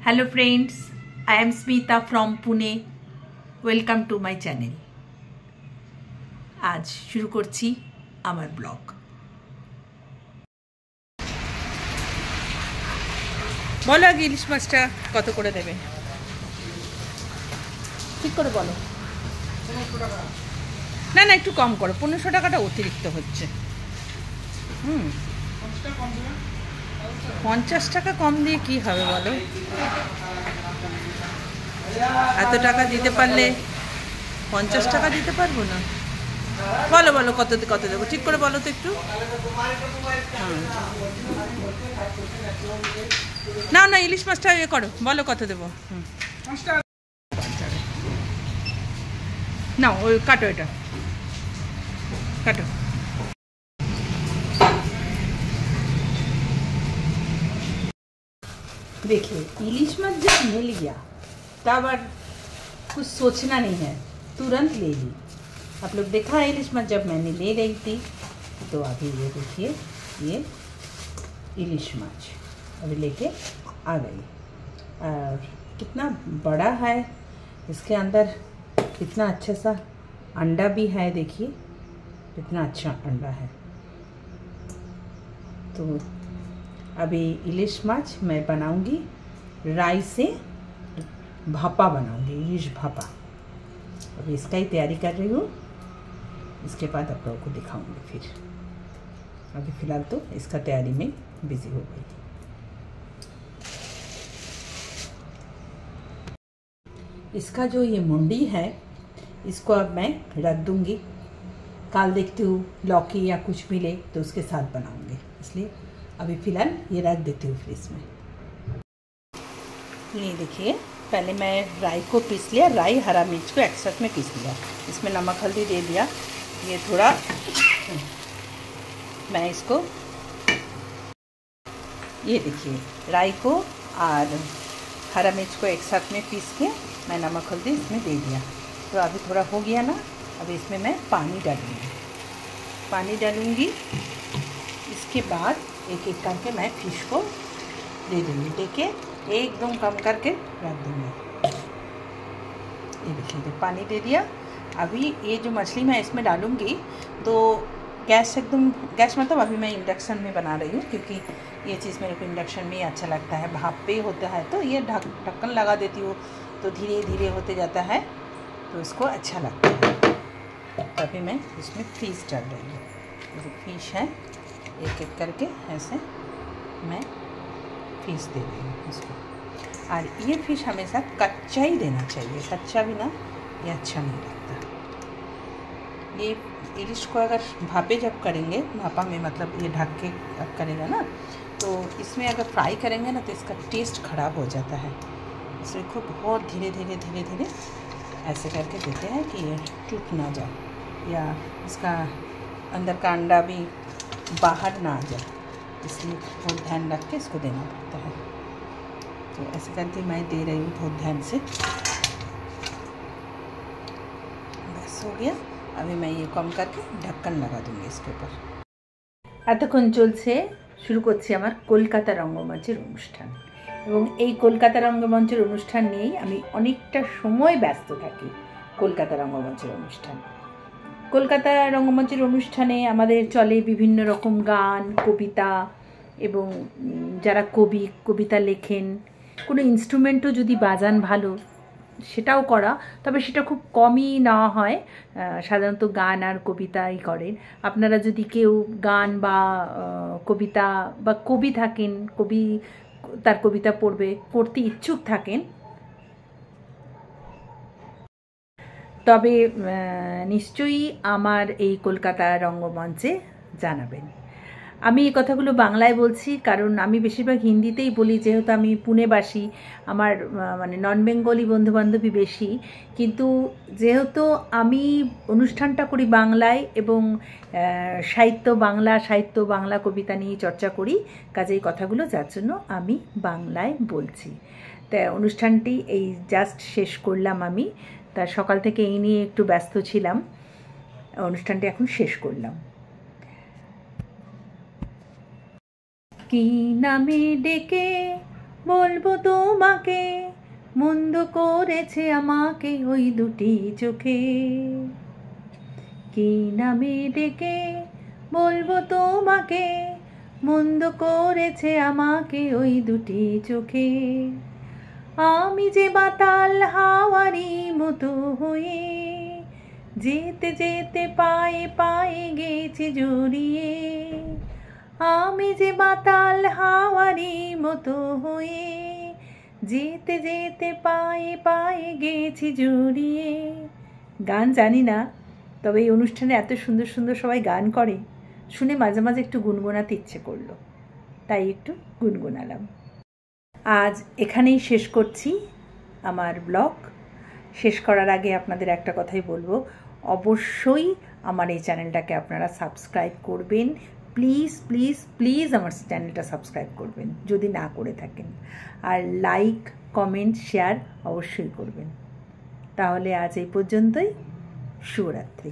Hello friends, I am Smita from Pune. Welcome to my channel. आज शुरू करছি আমার blog. বলো আগে ইলিশ মাছটা কত করে দেবে? ঠিক করে বলো। না না একটু কম করো, 1500 টাকাটা অতিরিক্ত হচ্ছে। 50 টাকা কম দিয়ে কি হবে বলো? এত টাকা দিতে পারলে 50 টাকা দিতে পারবো না। বলো বলো কত কত দেবো, ঠিক করে বলো তো একটু। না না ইলিশ মাছটা ইয়ে করো, বলো কত দেবো। না ওই কাটো, এটা কাটো। देखिए इलिश मत जब मिल गया तब और कुछ सोचना नहीं है, तुरंत ले ली। आप लोग देखा है इलिश मत जब मैंने ले रही थी, तो अभी ये देखिए ये इलिश मच अभी लेके आ गई। और कितना बड़ा है, इसके अंदर कितना अच्छा सा अंडा भी है, देखिए कितना अच्छा अंडा है। तो अभी इलिश माछ मैं बनाऊंगी, राई से भापा बनाऊंगी, इलिश भापा। अभी इसका ही तैयारी कर रही हूँ, इसके बाद आप लोगों को दिखाऊंगी फिर। अभी फ़िलहाल तो इसका तैयारी में बिज़ी हो गई। इसका जो ये मुंडी है इसको अब मैं रख दूंगी, कल देखती हूँ लौकी या कुछ मिले तो उसके साथ बनाऊंगी, इसलिए अभी फ़िलहाल ये रख देती हूँ फ्रिज में। ये देखिए पहले मैं राई को पीस लिया, राई हरा मिर्च को एक साथ में पीस लिया, इसमें नमक हल्दी दे दिया। ये थोड़ा मैं इसको, ये देखिए राई को और हरा मिर्च को एक साथ में पीस के मैं नमक हल्दी इसमें दे दिया। तो अभी थोड़ा हो गया ना, अभी इसमें मैं पानी डालूँगी। इसके बाद एक एक करके मैं फिश को दे दूँगी, देके एकदम कम करके रख दूँगी। ये देखिए तो पानी दे दिया। अभी ये जो मछली मैं इसमें डालूँगी तो गैस मतलब अभी मैं इंडक्शन में बना रही हूँ, क्योंकि ये चीज़ मेरे को इंडक्शन में ही अच्छा लगता है। भाप पे होता है तो ये ढक्कन लगा देती हूँ, तो धीरे धीरे होते जाता है, तो इसको अच्छा लगता है। अभी मैं इसमें फिश डाल रही हूँ, जो फिश है एक एक करके ऐसे मैं फिश दे रही हूँ इसको। और ये फिश हमेशा कच्चा ही देना चाहिए, कच्चा भी ना ये अच्छा नहीं लगता। ये इलिश को अगर भापे जब करेंगे, भापा में मतलब ये ढक के करेगा ना, तो इसमें अगर फ्राई करेंगे ना तो इसका टेस्ट ख़राब हो जाता है। इसलिए खूब बहुत धीरे धीरे ऐसे करके देते हैं कि ये टूट ना जाए, या इसका अंदर का अंडा भी बाहर ना आ जाए, इसलिए बहुत ध्यान रख के इसको देना पड़ता है। तो ऐसे करके मैं दे रही हूँ बहुत ध्यान से। बस हो गया। अभी मैं ये कम करके ढक्कन लगा दूँगी इसके ऊपर। এতক্ষণ চলছে, শুরু করছি আমার কলকাতা রঙ্গমঞ্চের অনুষ্ঠান, এবং এই কলকাতা রঙ্গমঞ্চের অনুষ্ঠান নিয়েই আমি অনেকটা সময় ব্যস্ত থাকি। কলকাতা রঙ্গমঞ্চের অনুষ্ঠান, কলকাতা রঙ্গমঞ্চের অনুষ্ঠানে আমাদের চলে বিভিন্ন রকম গান, কবিতা, এবং যারা কবিতা লেখেন, কোনো ইনস্ট্রুমেন্টও যদি বাজান ভালো সেটাও করা, তবে সেটা খুব কমই নেওয়া হয়, সাধারণত গান আর কবিতাই করেন। আপনারা যদি কেউ গান বা কবিতা বা কবি থাকেন, তার কবিতা পড়তে ইচ্ছুক থাকেন, তবে নিশ্চয়ই আমার এই কলকাতা রঙ্গমঞ্চে জানাবেন। আমি এই কথাগুলো বাংলায় বলছি কারণ আমি বেশিরভাগ হিন্দিতেই বলি, যেহেতু আমি পুনেবাসী, আমার মানে নন বেঙ্গলি বন্ধুবান্ধবী বেশি। কিন্তু যেহেতু আমি অনুষ্ঠানটা করি বাংলায়, এবং সাহিত্য বাংলা কবিতা নিয়ে চর্চা করি, কাজেই কথাগুলো যার জন্য আমি বাংলায় বলছি। তাই অনুষ্ঠানটি এই জাস্ট শেষ করলাম আমি, তার সকাল থেকে এই নিয়ে একটু ব্যস্ত ছিলাম, অনুষ্ঠানটি এখন শেষ করলাম। কি নামে ডেকে বলবো তোমাকে মন্দ করেছে আমাকে ওই দুটি চোখে। কি নামে ডেকে বলবো তোমাকে মন্দ করেছে আমাকে ওই দুটি চোখে। আমি যে বাতাল হাওয়ারি মতো হয়ে যেতে যেতে পায়ে পায়ে গেছি জড়িয়ে। আমি যে বাতাল হাওয়ারি মতো হয়ে যেতে যেতে পায়ে পায়ে গেছি জড়িয়ে। গান জানি না, তবে এই অনুষ্ঠানে এত সুন্দর সুন্দর সবাই গান করে শুনে মাঝে মাঝে একটু গুনগুনাতে ইচ্ছে করলো, তাই একটু গুনগুনালাম। আজ এখানেই শেষ করছি আমার ব্লগ। শেষ করার আগে আপনাদের একটা কথাই বলবো, অবশ্যই আমার এই চ্যানেলটাকে আপনারা সাবস্ক্রাইব করবেন। প্লিজ প্লিজ প্লিজ আমার চ্যানেলটা সাবস্ক্রাইব করবেন যদি না করে থাকেন, আর লাইক কমেন্ট শেয়ার অবশ্যই করবেন। তাহলে আজ এই পর্যন্তই। শুভরাত্রি।